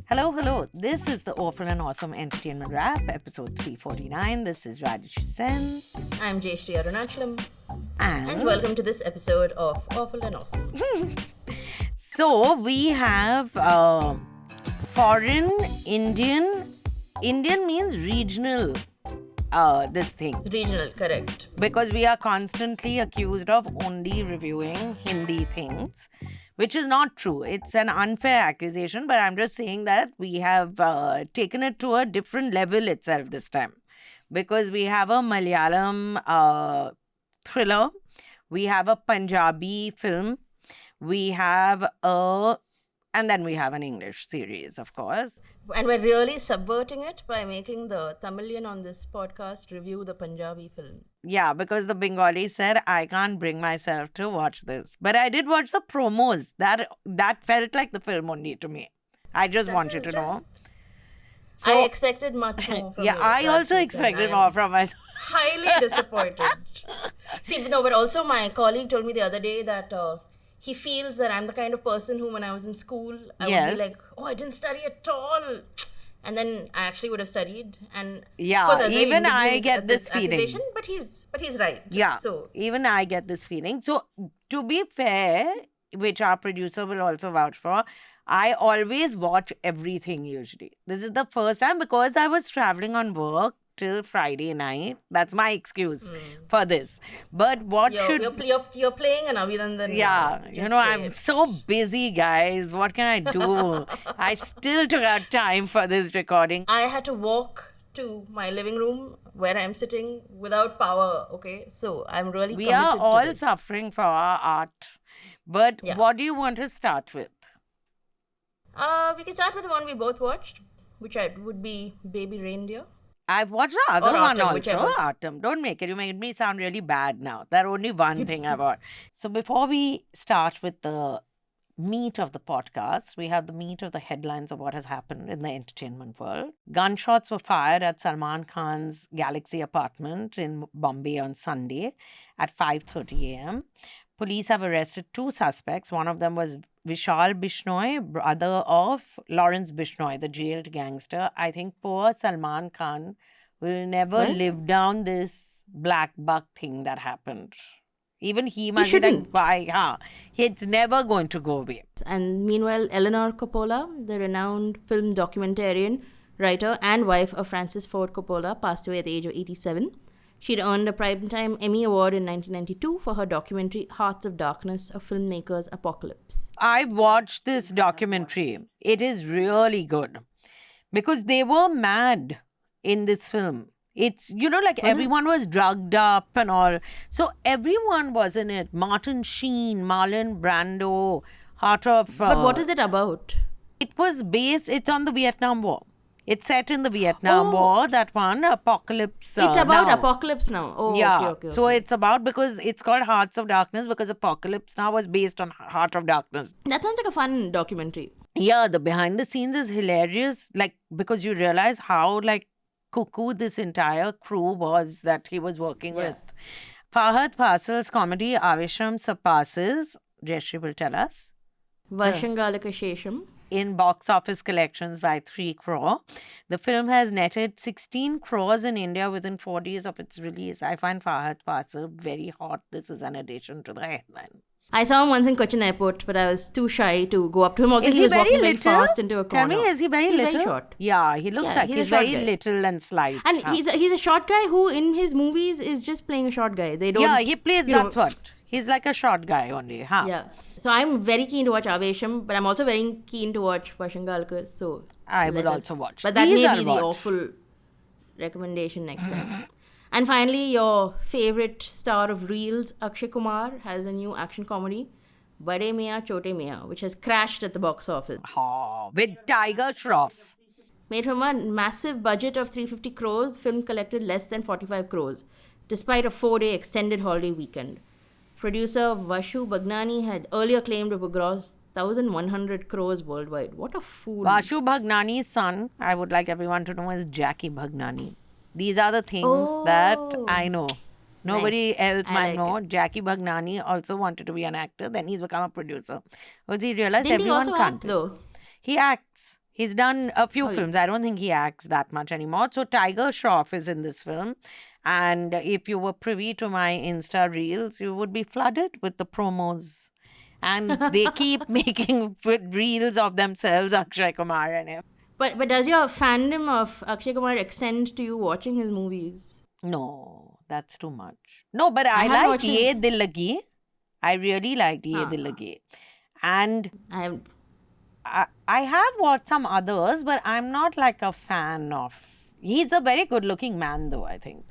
Hello, hello. This is the Awful and Awesome Entertainment Wrap, episode 349. This is Rajyasree I'm Jayashree Arunachalam, and and welcome to this episode of Awful and Awesome. so we have foreign Indian. Indian means regional. This thing, Regional, correct. because we are constantly accused of only reviewing Hindi things, which is not true. It's an unfair accusation, but I'm just saying that we have taken it to a different level itself this time, because we have a Malayalam thriller, we have a Punjabi film, we have and then we have an English series, of course. And we're really subverting it by making the Tamilian on this podcast review the Punjabi film. Yeah, because the Bengali said I can't bring myself to watch this, but I did watch the promos. That felt like the film only to me. I just want you to know. I expected much more from Yeah, you, I also Rajyasree, expected and more I'm from myself. highly disappointed. See, no, but also my colleague told me the other day that he feels that I'm the kind of person who, when I was in school, I would Yes. be like, oh, I didn't study at all. And then I actually would have studied. And Yeah, of course, I was very even I indignant get at this feeling. accusation, but he's right. Yeah, So even I get this feeling. So, to be fair, which our producer will also vouch for, I always watch everything usually. This is the first time because I was traveling on work till Friday night. That's my excuse for this. But what you're, should. you're playing an Abhinandan. Yeah, you Just know, say I'm it. so busy, guys. What can I do? I still took out time for this recording. I had to walk to my living room where I'm sitting without power. Okay, so I'm really We committed are to all this. suffering for our art. But Yeah. what do you want to start with? We can start with the one we both watched, which would be Baby Reindeer. I've watched the other Or one Aattam, also, whichever. Aattam. Don't make it. You made me sound really bad now. That only one thing I watched. So before we start with the meat of the podcast, we have the meat of the headlines of what has happened in the entertainment world. Gunshots were fired at Salman Khan's Galaxy apartment in Bombay on Sunday at 5:30 a.m. Police have arrested two suspects. One of them was Vishal Bishnoi, brother of Lawrence Bishnoi, the jailed gangster. I think poor Salman Khan will never What? live down this black buck thing that happened. Even he must be like, shouldn't. why? It's never going to go away. And meanwhile, Eleanor Coppola, the renowned film documentarian, writer, and wife of Francis Ford Coppola, passed away at the age of 87. She'd earned a Primetime Emmy Award in 1992 for her documentary Hearts of Darkness, a filmmaker's apocalypse. I've watched this documentary. It is really good because they were mad in this film. It's, like everyone was drugged up and all. So everyone was in it. Martin Sheen, Marlon Brando, Heart of... But what is it about? It's on the Vietnam War. It's set in the Vietnam War, that one, Apocalypse. It's about Now. Apocalypse Now. Oh, Yeah. okay. So it's about, because it's called Hearts of Darkness, because Apocalypse Now was based on Heart of Darkness. That sounds like a fun documentary. Yeah, the behind the scenes is hilarious, because you realize how, cuckoo this entire crew was that he was working with. Fahad Fasil's comedy Avesham surpasses, Jayashree will tell us, Vashangalika Shesham. in box office collections by 3 crore. The film has netted 16 crores in India within 4 days of its release. I find Fahad Fasil very hot. This is an addition to the headline. I saw him once in Cochin Airport, but I was too shy to go up to him. Also, Is he he was very walking very little? fast into a Tell corner. me, is he very He's little? very short. Yeah, he looks Yeah, like he's a he's short very guy. little and slight. And he's a short guy who, in his movies, is just playing a short guy. They don't. Yeah, he plays, you know, that's what. He's like a short guy only, huh? Yeah. So I'm very keen to watch Avesham, but I'm also very keen to watch Vashangalka. So I would let also us- watch. But that These may I'll be watch. the awful recommendation next time. And finally, your favorite star of reels, Akshay Kumar, has a new action comedy, Bade Miyan Chote Miyan, which has crashed at the box office. Oh, with Tiger Shroff. Made from a massive budget of 350 crores, film collected less than 45 crores, despite a 4-day extended holiday weekend. Producer Vashu Bhagnani had earlier claimed to have grossed 1,100 crores worldwide. What a fool. Vashu Bhagnani's son, I would like everyone to know, is Jackie Bhagnani. These are the things that I know. Nobody else I might like know. it. Jackie Bhagnani also wanted to be an actor. Then he's become a producer. Because he realized Didn't he everyone also can't. act though? He acts. He's done a few Oh, films. I don't think he acts that much anymore. So Tiger Shroff is in this film. And if you were privy to my Insta reels, you would be flooded with the promos. And they keep making reels of themselves, Akshay Kumar and him. but does your fandom of Akshay Kumar extend to you watching his movies? No, that's too much. No, but I I haven't liked watched his- Ye Dil Lagi. I really liked Ye Huh. Dil Lagi. And I have. I have watched some others, but I'm not like a fan of. He's a very good looking man, though, I think.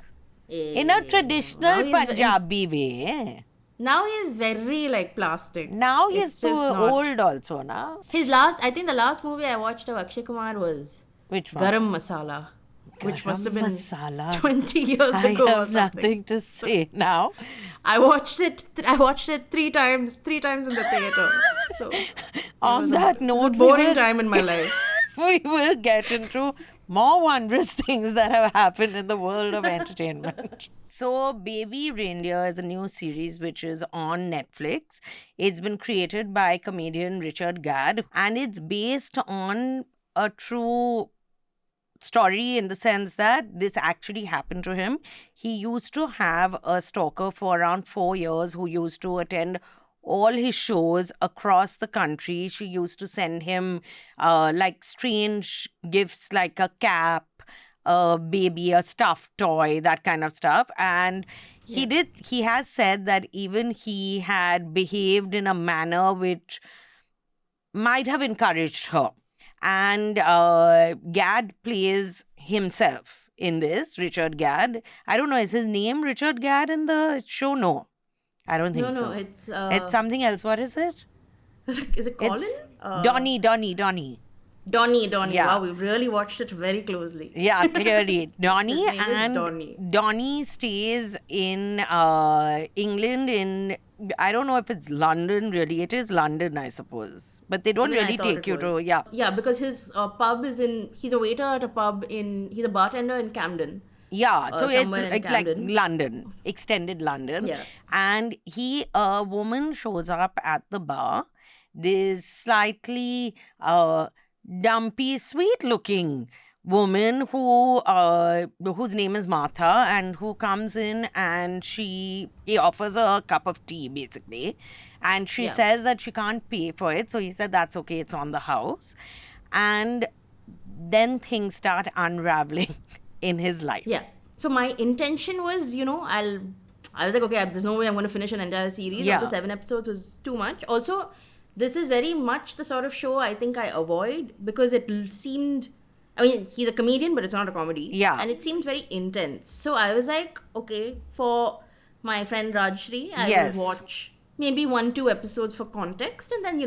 In a Now traditional he's Punjabi way. Now he's very like plastic. Now he's It's too just not- old, also, now. I think the last movie I watched of Akshay Kumar was Which one? Garam Masala, which must have been Masala. 20 years I ago or have something. nothing to say now. I watched it. I watched it three times in the theater. So On that it was a note, boring time in my life. we will get into more wondrous things that have happened in the world of entertainment. So, Baby Reindeer is a new series which is on Netflix. It's been created by comedian Richard Gadd, and it's based on a true story in the sense that this actually happened to him. He used to have a stalker for around 4 years who used to attend all his shows across the country. She used to send him like strange gifts like a cap, a baby, a stuffed toy, that kind of stuff. And he has said that even he had behaved in a manner which might have encouraged her. And Gadd plays himself in this, Richard Gadd. I don't know, is his name Richard Gadd in the show? No, I don't think so. No, it's It's something else. What is it? is it Colin? It's Donnie. Donnie. Yeah. Wow, we really watched it very closely. Yeah, clearly. Donnie. His name is And Donnie. Donnie stays in England in, I don't know if it's London really. It is London, I suppose. But they don't Even I really thought take it you to, was. yeah. Yeah, because his pub is he's a waiter at a pub he's a bartender in Camden. Yeah, so it's somewhere in like Camden. London, extended London. Yeah. And a woman shows up at the bar. This slightly dumpy, sweet-looking woman whose name is Martha, and who comes in and he offers her a cup of tea, basically. And she Yeah. says that she can't pay for it. So he said, that's okay, it's on the house. And then things start unraveling in his life. Yeah. So my intention was, I was like, okay, there's no way I'm going to finish an entire series. Yeah. Also, 7 episodes was too much. Also, this is very much the sort of show I think I avoid because it seemed, I mean, he's a comedian, but it's not a comedy. Yeah. And it seems very intense. So I was like, okay, for my friend Rajyasree, I Yes. will watch maybe 1-2 episodes for context, and then,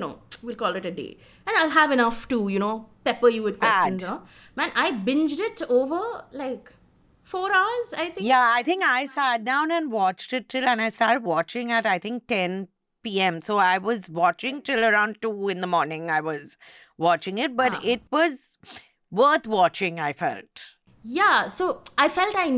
we'll call it a day. And I'll have enough to, pepper you with questions. Add. Man, I binged it over like 4 hours, I think. Yeah, I think I sat down and watched it and I started watching at, I think, 10 p.m. So I was watching till around 2 in the morning. I was watching it, but it was worth watching, I felt. Yeah, so I felt I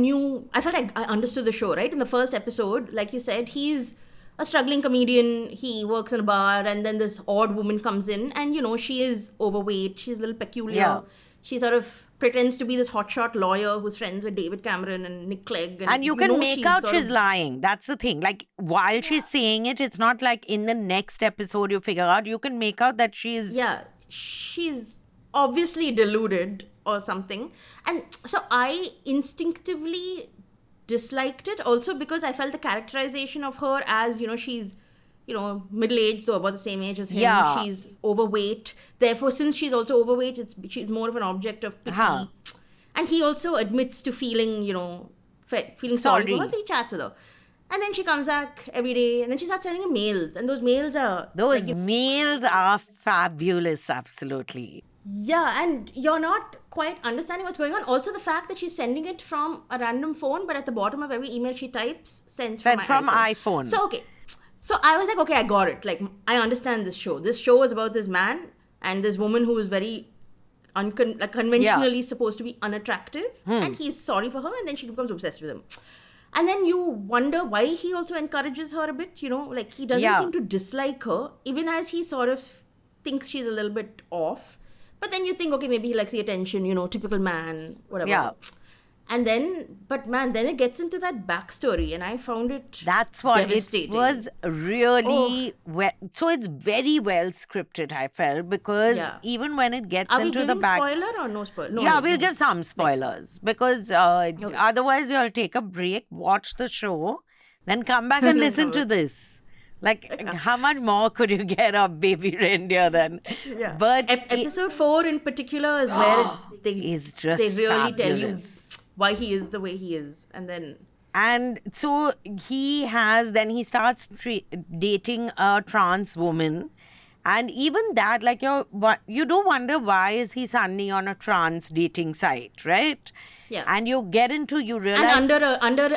understood the show, right? In the first episode, like you said, he's a struggling comedian. He works in a bar, and then this odd woman comes in, and she is overweight. She's a little peculiar. Yeah. She sort of pretends to be this hotshot lawyer who's friends with David Cameron and Nick Clegg. And you can make she's out sort she's of- lying. That's the thing. Like, while she's saying it, it's not like in the next episode you figure out. You can make out that she's... Yeah, she's obviously deluded or something. And so I instinctively disliked it also because I felt the characterization of her as, she's, middle-aged, though about the same age as him. Yeah. She's overweight. Therefore, since she's also overweight, she's more of an object of pity. Huh. And he also admits to feeling, feeling sorry for her, so he chats with her. And then she comes back every day, and then she starts sending him mails. And those mails are... Those meals are fabulous, absolutely. Yeah, and you're not quite understanding what's going on. Also, the fact that she's sending it from a random phone, but at the bottom of every email she types, sends from Sent my from iPhone. So, okay. So, I was like, okay, I got it. Like, I understand this show. This show is about this man and this woman who is very conventionally supposed to be unattractive. And he's sorry for her, and then she becomes obsessed with him. And then you wonder why he also encourages her a bit, like he doesn't Yeah. seem to dislike her, even as he sort of thinks she's a little bit off. But then you think, okay, maybe he likes the attention, typical man, whatever. Yeah. And then, but man, then it gets into that backstory, and I found it That's what devastating. it was really well. So it's very well scripted, I felt, because Yeah. even when it gets Are we into the giving back. spoiler or no spoiler? No, Yeah, no, we'll no. give some spoilers because otherwise you'll take a break, watch the show, then come back and listen to this. Like, how much more could you get of Baby Reindeer then? Yeah. But Episode 4 in particular is where they is just they really tell you fabulous. why he is the way he is, and then And so he starts dating a trans woman. And even that, like, you do wonder why is he suddenly on a trans dating site, right? Yeah. And you realize. and under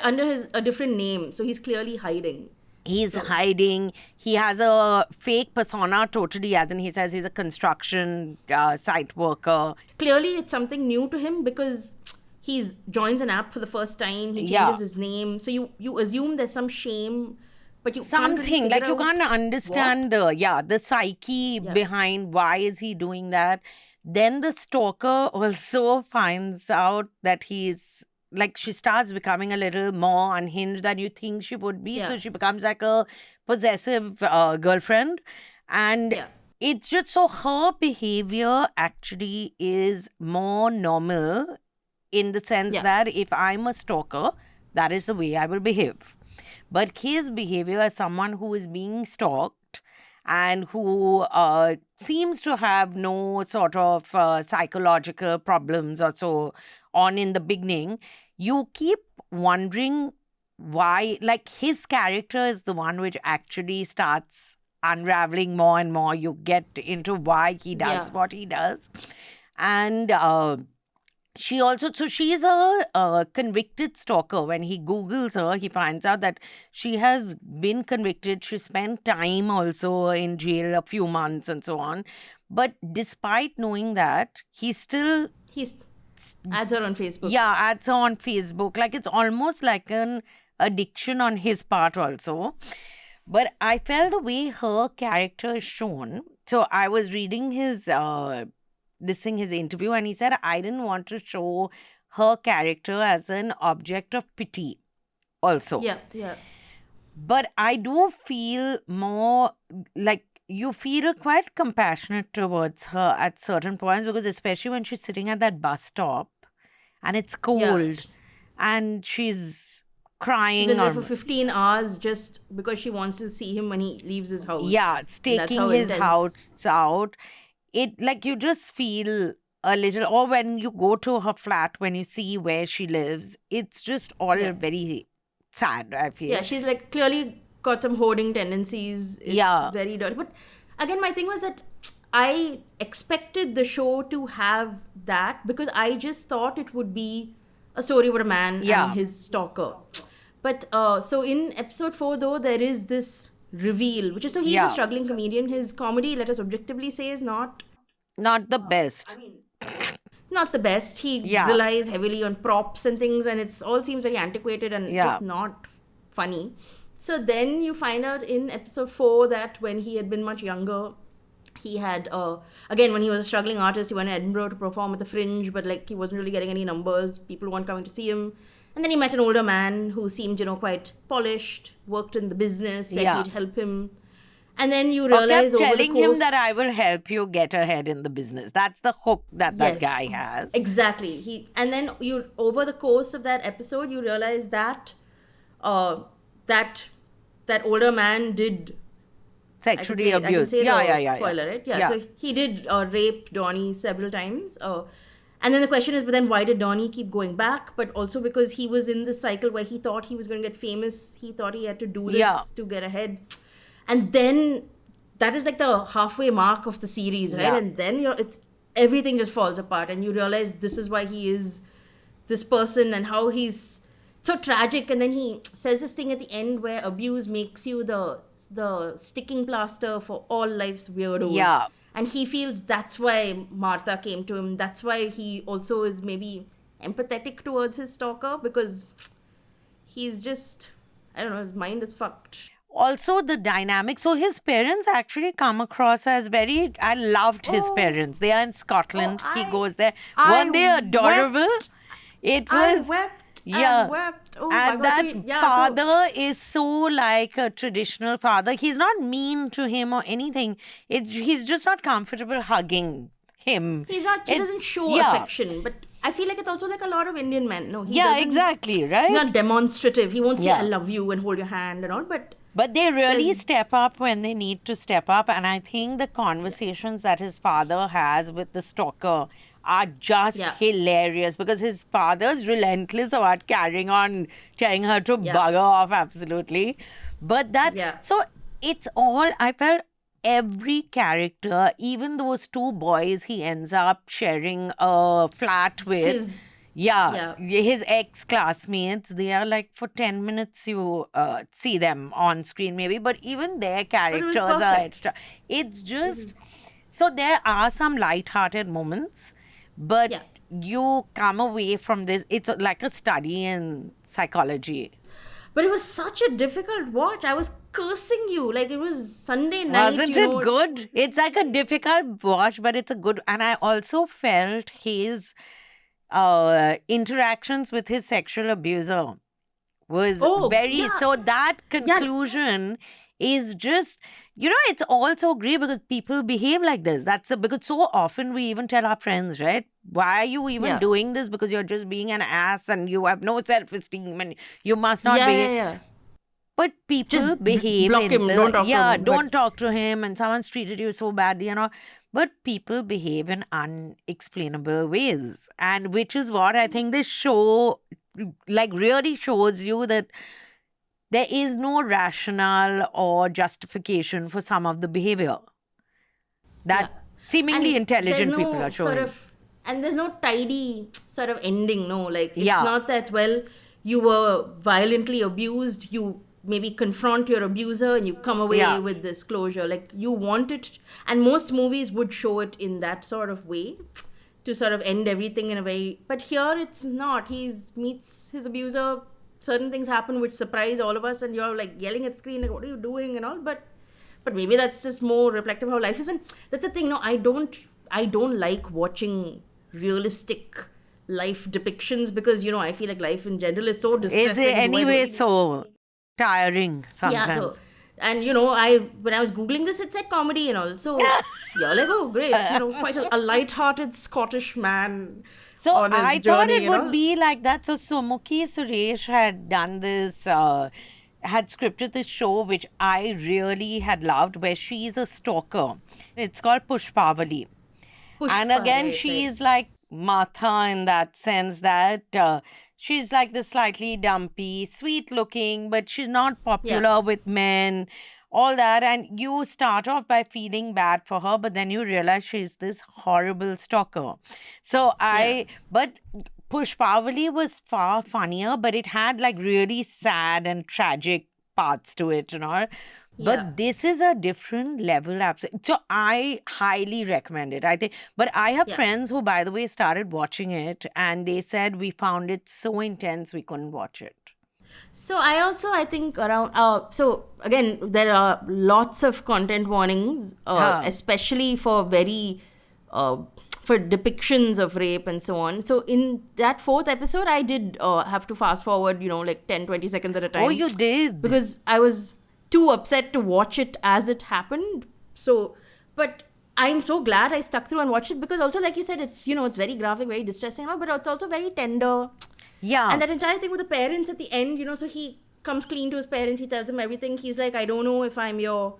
a different name, so he's clearly hiding. He's hiding. He has a fake persona totally, as in he says he's a construction site worker. Clearly, it's something new to him because he joins an app for the first time. He changes Yeah. his name, so you assume there's some shame, but you Something can't really like you figure can't out understand the psyche behind why is he doing that. Then the stalker also finds out that he's like, she starts becoming a little more unhinged than you think she would be. So Yeah. she becomes like a possessive girlfriend. And Yeah. it's just so her behavior actually is more normal in the sense Yeah. that if I'm a stalker, that is the way I will behave. But his behavior as someone who is being stalked and who seems to have no sort of psychological problems or so on in the beginning, you keep wondering why, like, his character is the one which actually starts unraveling more and more. You get into why he does Yeah. what he does. And she's a convicted stalker. When he Googles her, he finds out that she has been convicted. She spent time also in jail, a few months and so on. But despite knowing that, he still, He's adds her on Facebook. adds her on Facebook. Like, it's almost like an addiction on his part also. But I felt the way her character is shown. So I was reading his interview, and he said, I didn't want to show her character as an object of pity also. Yeah. But I do feel more like you feel quite compassionate towards her at certain points, because especially when she's sitting at that bus stop and it's cold and she's crying. Been there for 15 hours just because she wants to see him when he leaves his house. Yeah, staking how his intense. house out. It, like, you just feel a little, or when you go to her flat, when you see where she lives, it's just all very sad, I feel. Yeah, she's like clearly got some hoarding tendencies. It's very dirty. But again, my thing was that I expected the show to have that because I just thought it would be a story about a man and his stalker. But so in episode 4, though, there is this reveal, which is, so he's a struggling comedian. His comedy, let us objectively say, is not the best. not the best. He relies heavily on props and things, and it's all seems very antiquated and just not funny. So then you find out in episode 4 that when he had been much younger, he had again, when he was a struggling artist, he went to Edinburgh to perform at the Fringe, but like he wasn't really getting any numbers. People weren't coming to see him. And then he met an older man who seemed, quite polished, worked in the business, said he'd help him. And then you realize kept over telling the course, him that I will help you get ahead in the business. That's the hook that guy has. Exactly. And then you, over the course of that episode, you realize that that older man did Sexually I can abused. say Yeah. Spoiler, right? Yeah. So he did rape Donnie several times. And then the question is, but then why did Donnie keep going back? But also because he was in this cycle where he thought he was going to get famous. He thought he had to do this to get ahead. And then that is like the halfway mark of the series, right? Yeah. And then everything just falls apart, and you realize this is why he is this person and how he's so tragic. And then he says this thing at the end where abuse makes you the sticking plaster for all life's weirdos. Yeah. And he feels that's why Martha came to him. That's why he also is maybe empathetic towards his stalker, because he's just, I don't know, his mind is fucked. Also, the dynamic. So his parents actually come across as very. I loved his Oh, parents. They are in Scotland. He I goes there. I Weren't they adorable? wept. It I was. wept Yeah. and wept. Oh my And God. that So, yeah, father is so like a traditional father. He's not mean to him or anything. He's just not comfortable hugging him. he It's- doesn't show yeah. affection, but I feel like it's also like a lot of Indian men. No, he Yeah, doesn't. exactly, right? He's not demonstrative. He won't say Yeah. I love you and hold your hand and all, but But they really There's- step up when they need to step up. And I think the conversations that his father has with the stalker are just Yeah. hilarious because his father's relentless about carrying on, telling her to Yeah. bugger off, absolutely. But that, Yeah. so it's all, I felt every character, even those two boys he ends up sharing a flat with. his Yeah, his ex-classmates, they are like for 10 minutes you see them on screen maybe, but even their characters are perfect. extra. It's just, so there are some light-hearted moments, but Yeah. you come away from this, it's like a study in psychology. But it was such a difficult watch. I was cursing you. Like, it was Sunday night. Wasn't you it know. good? It's like a difficult watch, but it's a good, and I also felt his interactions with his sexual abuser was Oh, very yeah. so that conclusion is just, it's also great because people behave like this. Because so often we even tell our friends, right, why are you even Yeah. doing this, because you're just being an ass and you have no self-esteem and you must not Yeah, behave. yeah, yeah. But people Just behave block in him, the- don't talk to yeah, him, don't talk to him, and someone's treated you so badly, But people behave in unexplainable ways, and which is what I think this show like really shows you that there is no rationale or justification for some of the behavior that seemingly And intelligent there's no people are showing. And there's no tidy sort of ending, no. Like, it's Yeah. not that, well, you were violently abused, you maybe confront your abuser and you come away Yeah. with this closure. Like, you want it, and most movies would show it in that sort of way to sort of end everything in a way. But here it's not. He meets his abuser, certain things happen which surprise all of us, and you're like yelling at screen, like, what are you doing and all? But maybe that's just more reflective of how life is. And that's the thing, no, I don't like watching realistic life depictions because, I feel like life in general is so distressing. It's Do I anyway really- so tiring sometimes. Yeah, so, and when I was googling this, it said comedy and all. So you're like, oh great, quite a light-hearted Scottish man. So on his I thought journey it and would all. be like that. So Sumukhi Suresh had done this, had scripted this show which I really had loved, where she's a stalker. It's called Pushpavali. And Pushpa, again, right, she's like Martha in that sense that she's like the slightly dumpy, sweet looking, but she's not popular with men, all that. And you start off by feeling bad for her, but then you realize she's this horrible stalker. So but Pushpavali was far funnier, but it had like really sad and tragic parts to it and all. But Yeah. this is a different level. So I highly recommend it. I think, but I have Yeah. friends who, by the way, started watching it, and they said we found it so intense we couldn't watch it. So I think around so again, there are lots of content warnings, especially for very for depictions of rape and so on. So in that fourth episode, I did have to fast forward, like 10-20 seconds at a time. Oh, you did? Because I was too upset to watch it as it happened. So, but I'm so glad I stuck through and watched it, because also, like you said, it's it's very graphic, very distressing, but it's also very tender. Yeah. And that entire thing with the parents at the end, so he comes clean to his parents, he tells them everything. He's like, I don't know if I'm your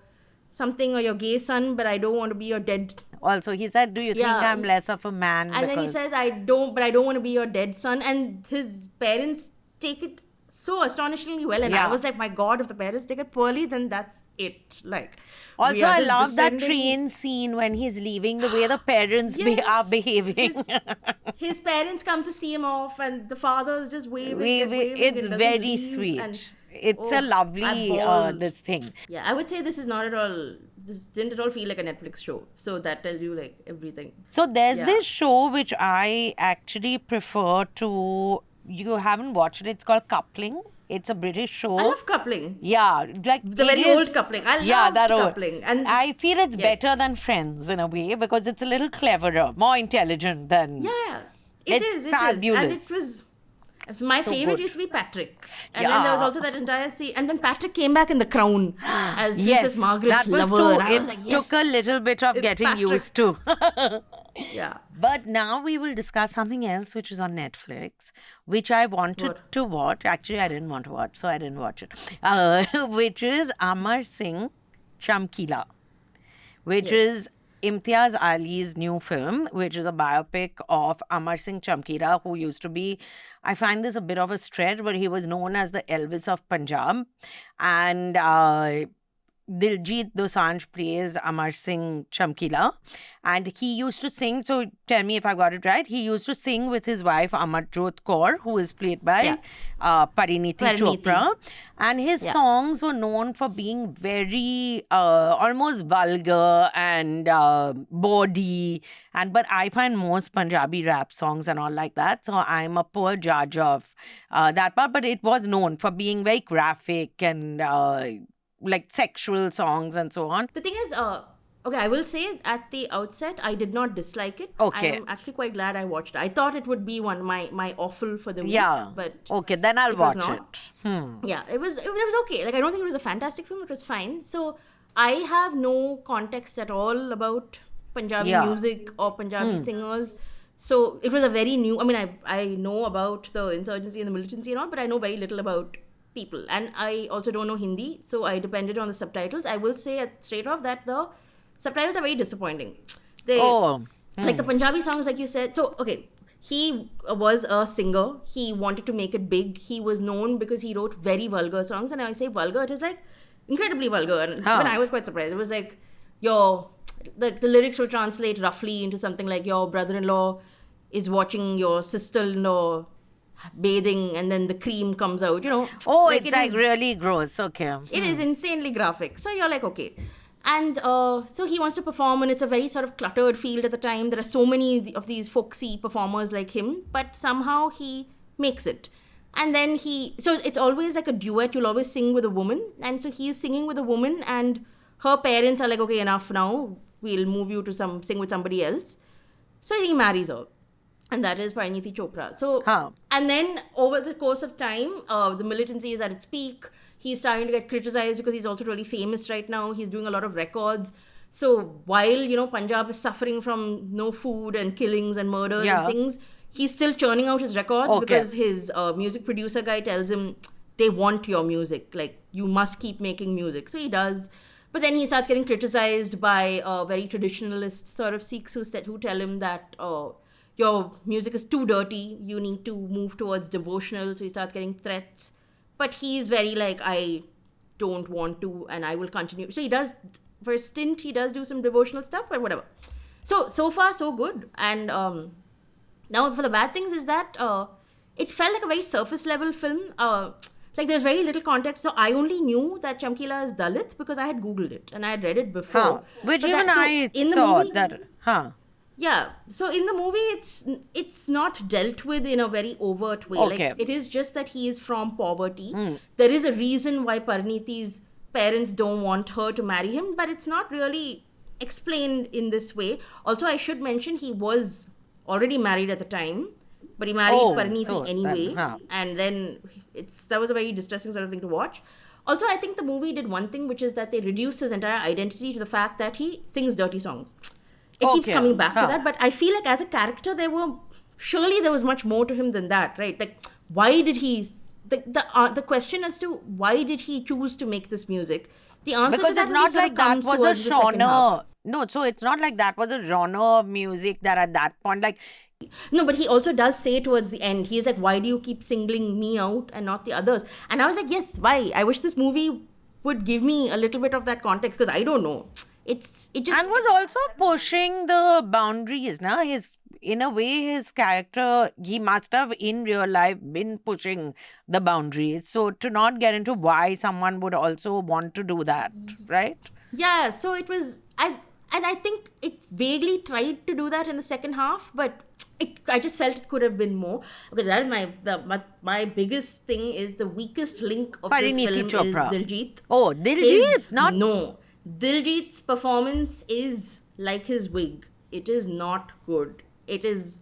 something or your gay son, but I don't want to be your dead. Also, he said, do you think Yeah. I'm less of a man? And then he says, I don't want to be your dead son. And his parents take it so astonishingly well. And Yeah. I was like, my God, if the parents take it poorly, then that's it. Like, we Also, are I just love that descending- train scene when he's leaving, the way the parents Yes. are behaving. His parents come to see him off, and the father is just waving. and waving It's and doesn't very leave, sweet. and- It's Oh, a I lovely bawled. this thing. Yeah, I would say this is not at all. This didn't at all feel like a Netflix show. So that tells you like everything. So there's Yeah. this show which I actually prefer to. You haven't watched it. It's called Coupling. It's a British show. I love coupling. Yeah, like The very old coupling. I love that old. coupling. And I feel it's yes. better than Friends in a way because it's a little cleverer, more intelligent than. Yeah, It's fabulous. And it was my So favorite good. used to be Patrick. And then there was also that entire scene. And then Patrick came back in The Crown as Princess Margaret's that was lover. too. And I was It like, yes. took a little bit of It's getting Patrick. used to. Yeah. But now we will discuss something else which is on Netflix, which I wanted to watch. Actually, I didn't want to watch, so I didn't watch it. Which is Amar Singh Chamkila, which is Imtiaz Ali's new film, which is a biopic of Amar Singh Chamkila, who used to be, I find this a bit of a stretch, but he was known as the Elvis of Punjab. And Diljit Dosanjh plays Amar Singh Chamkila, and he used to sing. So tell me if I got it right. He used to sing with his wife Amarjot Kaur, who is played by Pariniti Chopra, and his songs were known for being very almost vulgar and bawdy. But I find most Punjabi rap songs and all like that. So I'm a poor judge of that part. But it was known for being very graphic and like sexual songs and so on. The thing is, okay, I will say at the outset, I did not dislike it. Okay. I'm actually quite glad I watched it. I thought it would be my awful for the week. Yeah. But okay, then I'll watch it. Yeah, it was okay. Like, I don't think it was a fantastic film. It was fine. So I have no context at all about Punjabi music or Punjabi singers. So it was a very new. I mean, I know about the insurgency and the militancy and all, but I know very little about people. And I also don't know Hindi, so I depended on the subtitles. I will say straight off that the subtitles are very disappointing. Like the Punjabi songs, like you said. So, okay, he was a singer. He wanted to make it big. He was known because he wrote very vulgar songs. And when I say vulgar, it was like incredibly vulgar. And when I was quite surprised, it was like the lyrics will translate roughly into something like your brother-in-law is watching your sister-in-law bathing and then the cream comes out, It's like really gross. Okay. It is insanely graphic. So you're like, okay. And so he wants to perform, and it's a very sort of cluttered field at the time. There are so many of these folksy performers like him, but somehow he makes it. And then so it's always like a duet. You'll always sing with a woman. And so he's singing with a woman, and her parents are like, okay, enough now. We'll move you to sing with somebody else. So he marries her. And that is Pariniti Chopra. So, and then over the course of time, the militancy is at its peak. He's starting to get criticized because he's also really famous right now. He's doing a lot of records. So while, Punjab is suffering from no food and killings and murders and things, he's still churning out his records because his music producer guy tells him, they want your music. Like, you must keep making music. So he does. But then he starts getting criticized by very traditionalist sort of Sikhs who tell him that your music is too dirty, you need to move towards devotional. So he starts getting threats. But he's very like, I don't want to, and I will continue. So he does, for a stint, he does do some devotional stuff, but whatever. So far, so good. And now for the bad things is that it felt like a very surface level film. Like there's very little context. So I only knew that Chamkila is Dalit because I had Googled it and I had read it before. Which even I saw that. Yeah. So in the movie, it's not dealt with in a very overt way. Okay. Like, it is just that he is from poverty. There is a reason why Pariniti's parents don't want her to marry him, but it's not really explained in this way. Also, I should mention he was already married at the time, but he married Pariniti anyway. And then that was a very distressing sort of thing to watch. Also, I think the movie did one thing, which is that they reduced his entire identity to the fact that he sings dirty songs. It keeps coming back to that, but I feel like as a character, there was much more to him than that, right? Like, why did he? The question as to why did he choose to make this music? The answer because to that it's not like that was a genre. No, so it's not like that was a genre of music that at that point, like. No, but he also does say towards the end, he's like, why do you keep singling me out and not the others? And I was like, yes, why? I wish this movie would give me a little bit of that context because I don't know. It just and was also pushing the boundaries. In a way, his character, he must have in real life been pushing the boundaries. So to not get into why someone would also want to do that, right? Yeah. So it was I think it vaguely tried to do that in the second half, but I just felt it could have been more. Okay, that is my biggest thing is the weakest link of this Pariniti film Chopra. is Diljit. Oh, Diljit, not... No. Diljit's performance is like his wig. It is not good. It is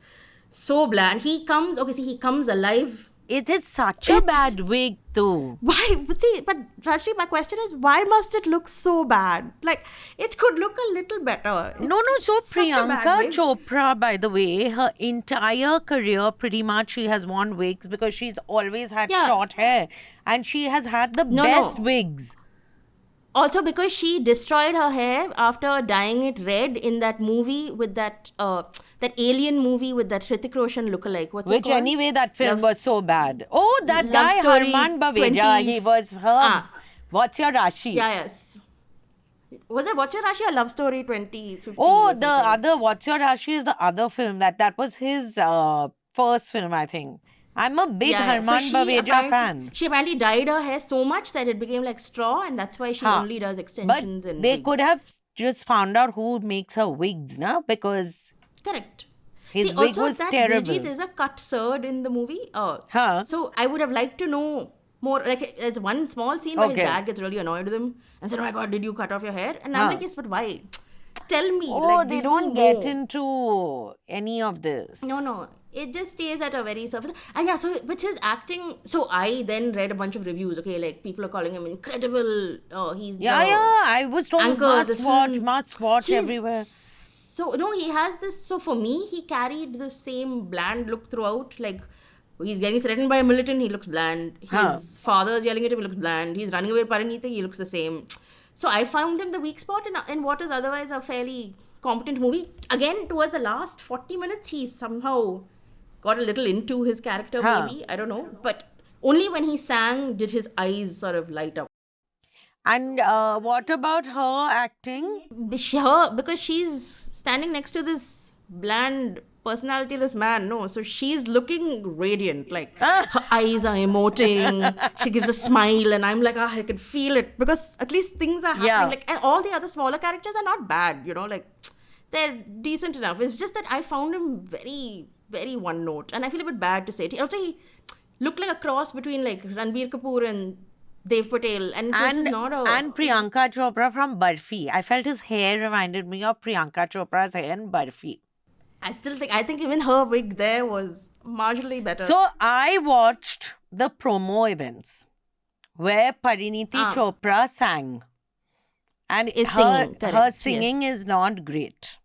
so bland. He comes alive. It is such a bad wig too. Why? See, but Rajyasree, my question is, why must it look so bad? Like, it could look a little better. No, so such a bad Priyanka wig. Chopra, by the way, her entire career pretty much she has worn wigs because she's always had short hair and she has had the best wigs. Also, because she destroyed her hair after dyeing it red in that movie with that alien movie with that Hrithik Roshan lookalike. What's it called? Anyway, that film was so bad. Oh, that Love guy, Story Harman Baweja, he was her. What's Your Rashi? Yes. Was it What's Your Rashi or Love Story 2050? Oh, the other What's Your Rashi is the other film. That was his first film, I think. I'm a big Harman Baweja fan. She apparently dyed her hair so much that it became like straw, and that's why she only does extensions and they wigs. could have just found out who makes her wigs, no? Because correct. his wig was terrible. Diljit is a cut third in the movie. Huh. So I would have liked to know more. Like, there's one small scene where his dad gets really annoyed with him and said, "Oh my God, did you cut off your hair?" And I'm like, "Yes, but why? Tell me." Oh, like, they give don't me get more. into any of this. No. It just stays at a very surface. And so with his acting, so I then read a bunch of reviews. Okay, like people are calling him incredible. He's I was told anchor, must watch everywhere. So no, he has this. So for me, he carried the same bland look throughout. Like, he's getting threatened by a militant, he looks bland. His father's yelling at him, he looks bland. He's running away with Pariniti, he looks the same. So I found him the weak spot in what is otherwise a fairly competent movie. Again, towards the last 40 minutes, he somehow got a little into his character, maybe. I don't know. But only when he sang did his eyes sort of light up. And what about her acting? Because she's standing next to this bland personalityless man, no? So she's looking radiant. Like, her eyes are emoting. She gives a smile and I'm like, I can feel it. Because at least things are happening. Yeah. Like, and all the other smaller characters are not bad, like, they're decent enough. It's just that I found him very, very one note. And I feel a bit bad to say it. Also, he looked like a cross between like Ranbir Kapoor and Dev Patel. And it was just not a... And Priyanka Chopra from Barfi. I felt his hair reminded me of Priyanka Chopra's hair in Barfi. I think even her wig there was marginally better. So I watched the promo events where Pariniti Chopra sang. And her singing is not great.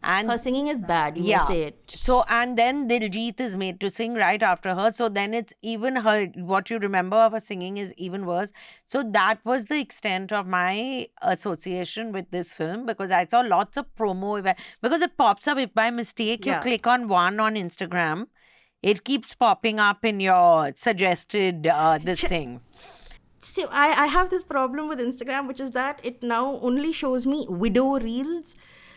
And her singing is bad, you may say it. So, and then Diljit is made to sing right after her. So then it's even her, what you remember of her singing is even worse. So that was the extent of my association with this film because I saw lots of promo events. Because it pops up if by mistake you click on one on Instagram, it keeps popping up in your suggested this things. See, I have this problem with Instagram, which is that it now only shows me widow reels.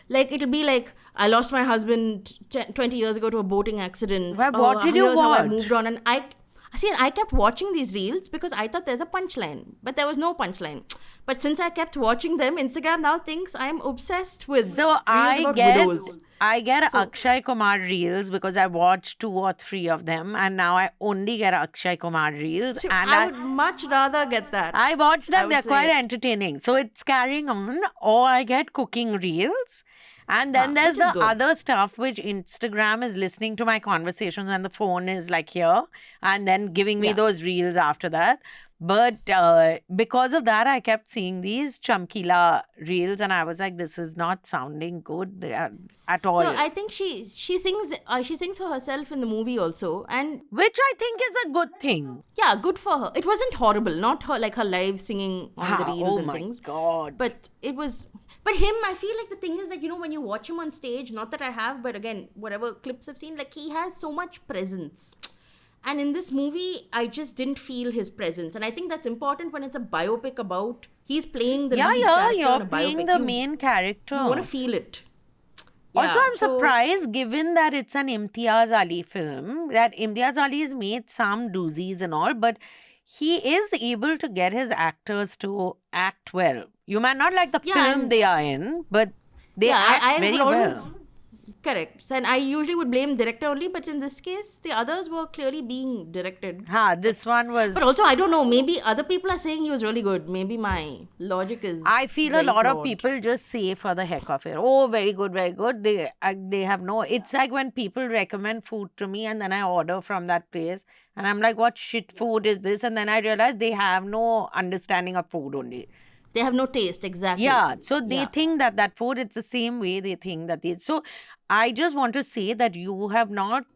Like, it'll be like, I lost my husband 20 years ago to a boating accident. Well, what did you here's how I watch? moved on. And I kept watching these reels because I thought there's a punchline. But there was no punchline. But since I kept watching them, Instagram now thinks I'm obsessed with reels about widows. I get Akshay Kumar reels because I watched 2 or 3 of them and now I only get Akshay Kumar reels. So and I would much rather get that. I watch them, they're quite entertaining. So it's carrying on. Or I get cooking reels. And then there's the other stuff which Instagram is listening to my conversations and the phone is like here and then giving me those reels after that. But because of that, I kept seeing these Chamkila reels and I was like, this is not sounding good at all. So I think she sings for herself in the movie also, and which I think is a good thing. Yeah, good for her. It wasn't horrible, not her like her live singing on the reels and things. Oh my God. But it was. But him, I feel like the thing is that, when you watch him on stage, not that I have, but again, whatever clips I've seen, like he has so much presence. And in this movie, I just didn't feel his presence. And I think that's important when it's a biopic about, he's playing the lead character you're in a playing biopic. the main character. You want to feel it. Also, I'm surprised, given that it's an Imtiaz Ali film, that Imtiaz Ali has made some doozies and all, but he is able to get his actors to act well. You might not like the film they are in, but they act very well. Correct. And I usually would blame director only, but in this case, the others were clearly being directed. This one was. But also, I don't know, maybe other people are saying he was really good. Maybe my logic is I feel a very lot of flawed. people just say for the heck of it, oh, very good, very good. They have no. It's like when people recommend food to me and then I order from that place and I'm like, what shit food is this? And then I realize they have no understanding of food only. They have no taste, exactly. Yeah, so they Yeah. think that food, it's the same way they think that they. So I just want to say that you have not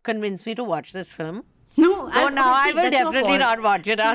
convinced me to watch this film. No, So now I see, will that's your definitely fault. not watch it. No.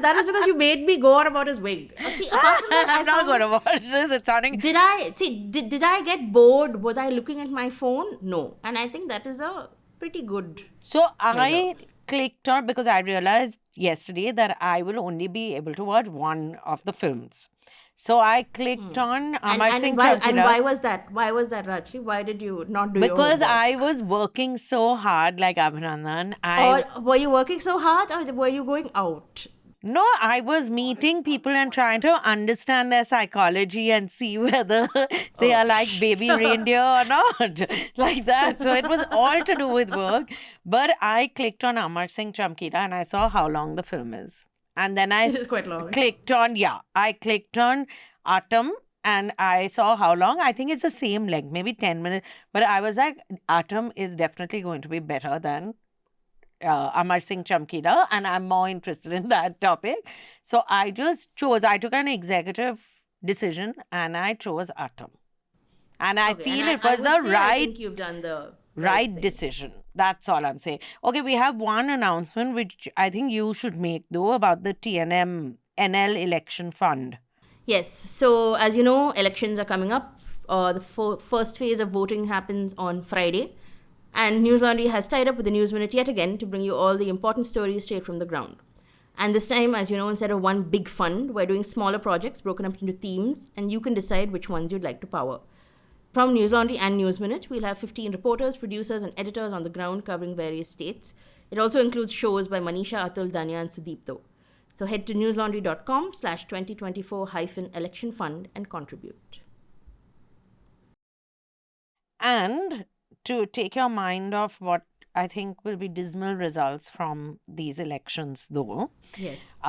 That is because you made me go on about his wig. See, apart from that, I'm not going to watch this. It's sounding. Did I get bored? Was I looking at my phone? No. And I think that is a pretty good. So I clicked on, because I realized yesterday that I will only be able to watch one of the films. So I clicked on Amar Singh why Chamkila. was that? Why was that, Rajyasree? Why did you not do your Because homework? I was working so hard like Abhinandan. Or were you working so hard, or were you going out? No, I was meeting people and trying to understand their psychology and see whether they are like Baby Reindeer or not. Like that. So it was all to do with work. But I clicked on Amar Singh Chamkila and I saw how long the film is. And then I It is quite long. clicked on Aattam and I saw how long. I think it's the same length, maybe 10 minutes. But I was like, Aattam is definitely going to be better than Amar Singh Chamkila, and I'm more interested in that topic. So I just took an executive decision and I chose Aattam. And I feel it was the I think you've done the right thing. decision. That's all I'm saying. Okay, we have one announcement which I think you should make though about the TNM NL election fund. Yes. So, as you know, elections are coming up. The first phase of voting happens on Friday. And News Laundry has tied up with the News Minute yet again to bring you all the important stories straight from the ground. And this time, as you know, instead of one big fund, we're doing smaller projects broken up into themes, and you can decide which ones you'd like to power. From News Laundry and News Minute, we'll have 15 reporters, producers, and editors on the ground covering various states. It also includes shows by Manisha, Atul, Danya, and Sudeep, though. So head to newslaundry.com/2024-election fund and contribute. And to take your mind off what I think will be dismal results from these elections, though, Yes.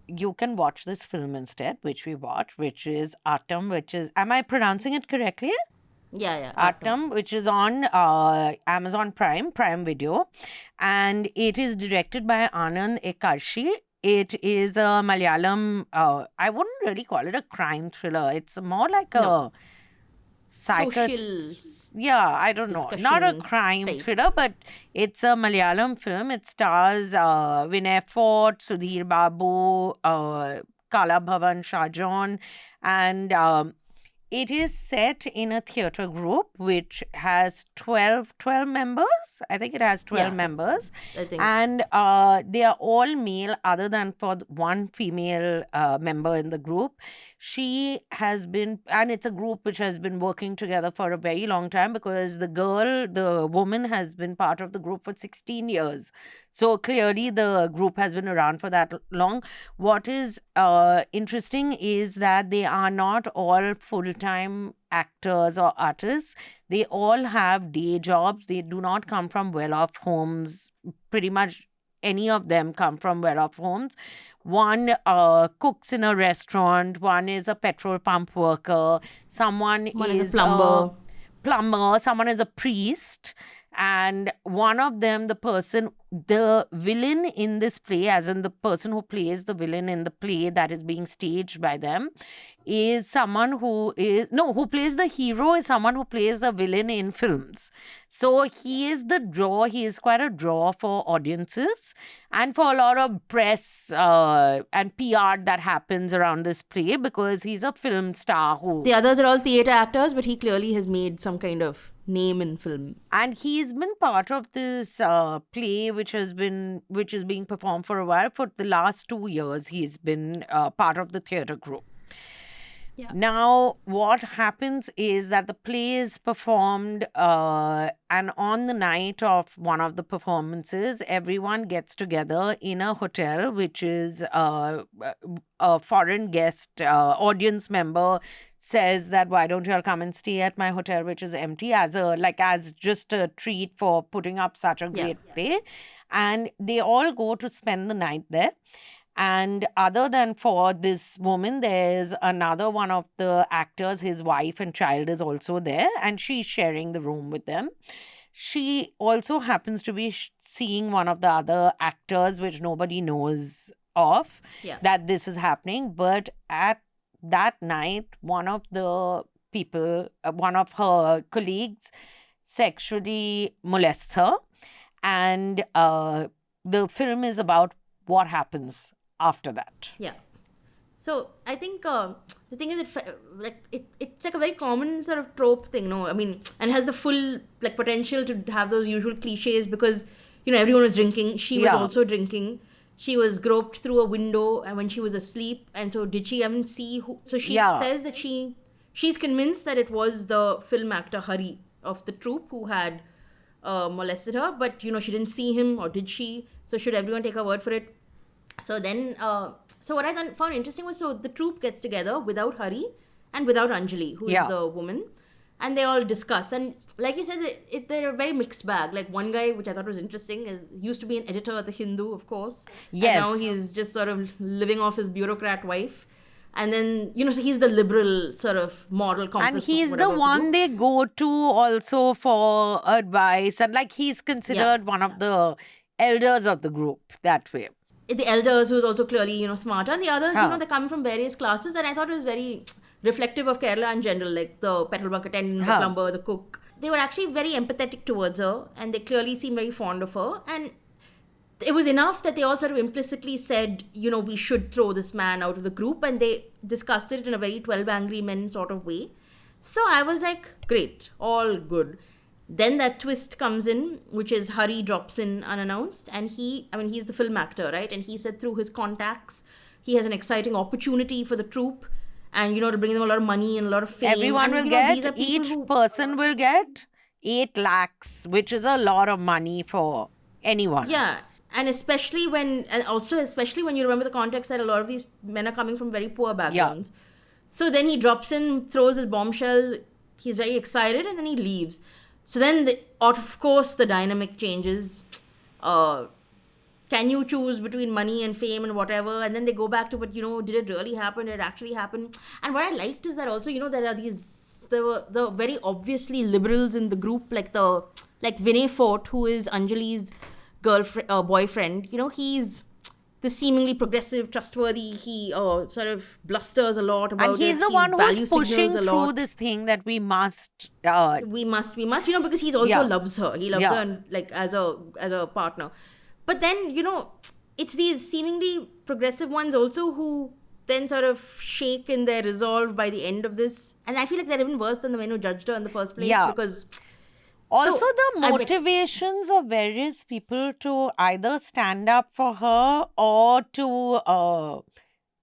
you can watch this film instead, which we watch, which is Aattam, which is, am I pronouncing it correctly? Yeah. Aattam, which is on Amazon Prime Video, and it is directed by Anand Ekarshi. It is a Malayalam, I wouldn't really call it a crime thriller. It's more like a Social yeah, I don't know. Not a discussion crime type. thriller, but it's a Malayalam film. It stars Vinay Fort, Sudhir Babu, Kala Bhavan Shahjahan, and it is set in a theatre group which has 12 members. I think it has 12 Yeah. members. I think. And they are all male other than for one female member in the group. She has been, and it's a group which has been working together for a very long time because the woman has been part of the group for 16 years. So clearly the group has been around for that long. What is interesting is that they are not all full-time actors or artists. They all have day jobs. They do not come from well-off homes. Pretty much any of them come from well-off homes. One cooks in a restaurant. One is a petrol pump worker. Someone is a plumber. Someone is a priest. And one of them, the villain in this play, as in the person who plays the villain in the play that is being staged by them, is someone who plays the hero is someone who plays the villain in films. So he is the draw. He is quite a draw for audiences and for a lot of press and PR that happens around this play because he's a film star who. The others are all theatre actors, but he clearly has made some kind of name in film. And he's been part of this play which is being performed for a while. For the last 2 years, he's been part of the theatre group. Yeah. Now, what happens is that the play is performed, and on the night of one of the performances, everyone gets together in a hotel, which is a foreign guest audience member says that why don't you all come and stay at my hotel, which is empty, as just a treat for putting up such a great play. And they all go to spend the night there. And other than for this woman, there's another one of the actors, his wife and child is also there, and she's sharing the room with them. She also happens to be seeing one of the other actors, which nobody knows of, that this is happening. But at that night, one of the people, one of her colleagues, sexually molests her. And the film is about what happens after that. Yeah. So I think the thing is, it's like a very common sort of trope thing, no? I mean, and has the full like potential to have those usual cliches because, you know, everyone was drinking. She was also drinking. She was groped through a window and when she was asleep. And so did she even see who? So she says that she's convinced that it was the film actor Hari of the troupe who had molested her. But, you know, she didn't see him, or did she? So should everyone take her word for it? So then, so what I found interesting was, so the troupe gets together without Hari and without Anjali, who is the woman, and they all discuss. And like you said, they're a very mixed bag. Like one guy, which I thought was interesting, used to be an editor at the Hindu, of course. Yes. And now he's just sort of living off his bureaucrat wife. And then, you know, so he's the liberal sort of moral compass. And he's the one they go to also for advice. And like he's considered one of the elders of the group that way. The elders, who's also clearly, you know, smarter, and the others, you know, they come from various classes, and I thought it was very reflective of Kerala in general, like the petrol bunk attendant, the plumber, the cook. They were actually very empathetic towards her, and they clearly seem very fond of her, and it was enough that they all sort of implicitly said, you know, we should throw this man out of the group, and they discussed it in a very 12 Angry Men sort of way. So I was like, great, all good. Then that twist comes in, which is Hari drops in unannounced, and he's the film actor, right? And he said through his contacts, he has an exciting opportunity for the troupe, and, you know, to bring them a lot of money and a lot of fame. Everyone will get, each person will get 8 lakhs, which is a lot of money for anyone. Yeah, and especially when you remember the context that a lot of these men are coming from very poor backgrounds. Yeah. So then he drops in, throws his bombshell, he's very excited, and then he leaves. So then, of course, the dynamic changes. Can you choose between money and fame and whatever? And then they go back to, but, you know, did it really happen? Did it actually happen? And what I liked is that also, you know, there were the very obviously liberals in the group, like Vinay Fort, who is Anjali's boyfriend. You know, he's the seemingly progressive, trustworthy. He sort of blusters a lot about it. And he's the one who's pushing through this thing that we must, you know, because he also loves her. He loves her like as a partner. But then, you know, it's these seemingly progressive ones also who then sort of shake in their resolve by the end of this. And I feel like they're even worse than the men who judged her in the first place because... Also, the motivations of various people to either stand up for her or to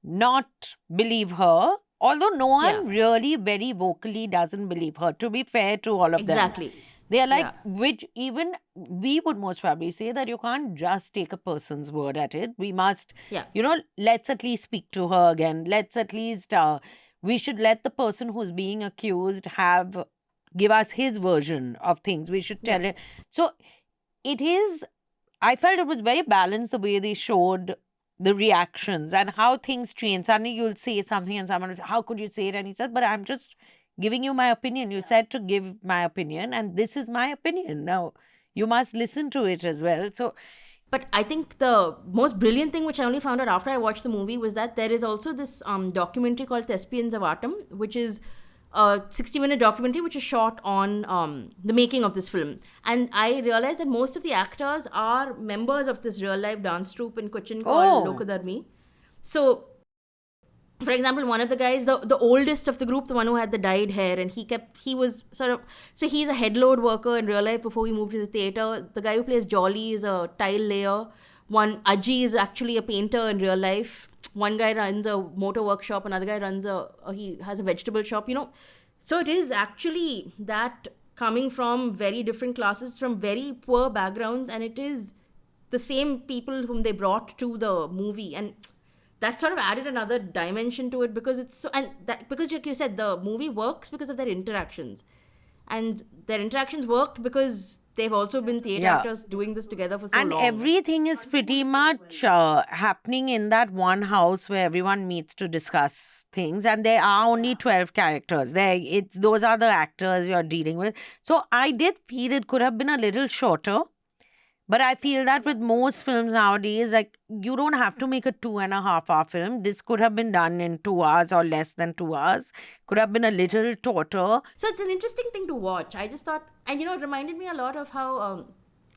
not believe her, although no one really very vocally doesn't believe her, to be fair to all of them. Exactly. They are like, which even we would most probably say that you can't just take a person's word at it. We must, you know, let's at least speak to her again. Let's at least, we should let the person who's being accused give us his version of things. We should tell it. So I felt it was very balanced the way they showed the reactions and how things change. Suddenly you'll say something and someone will say, how could you say it? And he said, but I'm just giving you my opinion. You said to give my opinion and this is my opinion. Now, you must listen to it as well. So, but I think the most brilliant thing, which I only found out after I watched the movie, was that there is also this documentary called Thespians of Aattam, which is a 60-minute documentary which is shot on the making of this film. And I realized that most of the actors are members of this real-life dance troupe in Cochin called Lokadarmi. So, for example, one of the guys, the oldest of the group, the one who had the dyed hair, and he's a headload worker in real life before he moved to the theatre. The guy who plays Jolly is a tile layer. One, Aji, is actually a painter in real life. One guy runs a motor workshop, another guy he has a vegetable shop, you know. So it is actually that coming from very different classes, from very poor backgrounds, and it is the same people whom they brought to the movie. And that sort of added another dimension to it because it's so, and that because like you said, the movie works because of their interactions, and their interactions worked because they've also been theatre Yeah. actors doing this together for so And long. everything is pretty much happening in that one house where everyone meets to discuss things. And there are only 12 characters. Those are the actors you're dealing with. So I did feel it could have been a little shorter. But I feel that with most films nowadays, like you don't have to make a 2.5 hour film. This could have been done in 2 hours or less than 2 hours. Could have been a little shorter. So it's an interesting thing to watch. I just thought, and it reminded me a lot of how,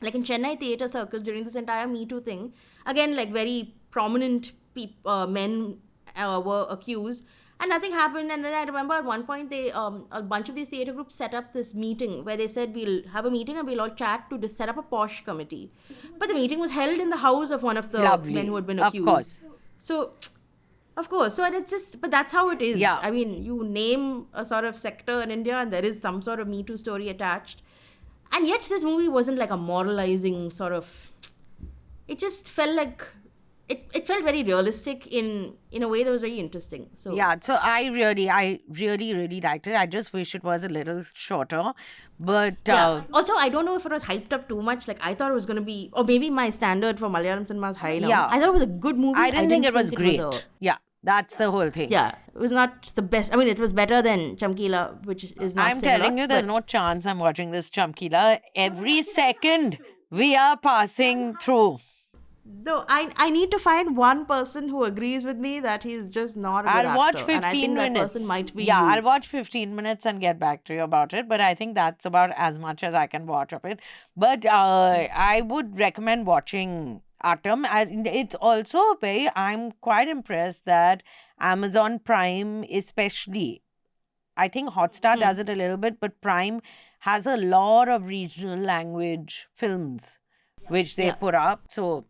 like in Chennai theatre circles during this entire Me Too thing, again, like very prominent men were accused, and nothing happened. And then I remember at one point they, a bunch of these theatre groups set up this meeting where they said we'll have a meeting and we'll all chat to set up a posh committee. But the meeting was held in the house of one of the Lovely. men who had been Of accused. course. So, of course. So, and it's just, but that's how it is. Yeah. I mean, you name a sort of sector in India and there is some sort of Me Too story attached. And yet this movie wasn't like a moralizing sort of, it just felt like, it felt very realistic in a way that was very interesting. So Yeah, so I really liked it. I just wish it was a little shorter. But yeah. Also, I don't know if it was hyped up too much. Like, I thought it was going to be, or maybe my standard for Malayalam cinema is high now. Yeah. I thought it was a good movie. I didn't think it was great. a- Yeah, that's the whole thing. yeah, it was not the best. I mean, it was better than Chamkila, which is not I'm saying a telling lot, you, there's but- no chance I'm watching this Chamkila. Every second we are passing through. No, I need to find one person who agrees with me that he's just not a good I'll watch actor. And I 15 think that minutes. person might be Yeah, you. I'll watch 15 minutes and get back to you about it. But I think that's about as much as I can watch of it. But I would recommend watching Aattam. It's also I'm quite impressed that Amazon Prime, especially, I think Hotstar does it a little bit, but Prime has a lot of regional language films which they Yeah. put up. So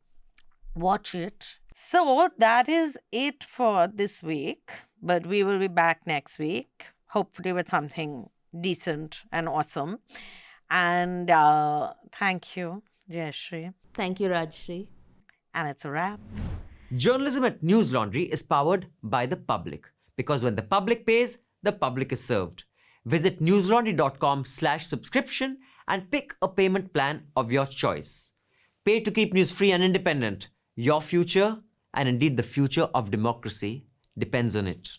watch it. So that is it for this week. But we will be back next week, hopefully with something decent and awesome. And thank you, Jayashree. Thank you, Rajyasree. And it's a wrap. Journalism at News Laundry is powered by the public, because when the public pays, the public is served. Visit newslaundry.com/subscription and pick a payment plan of your choice. Pay to keep news free and independent. Your future, and indeed the future of democracy, depends on it.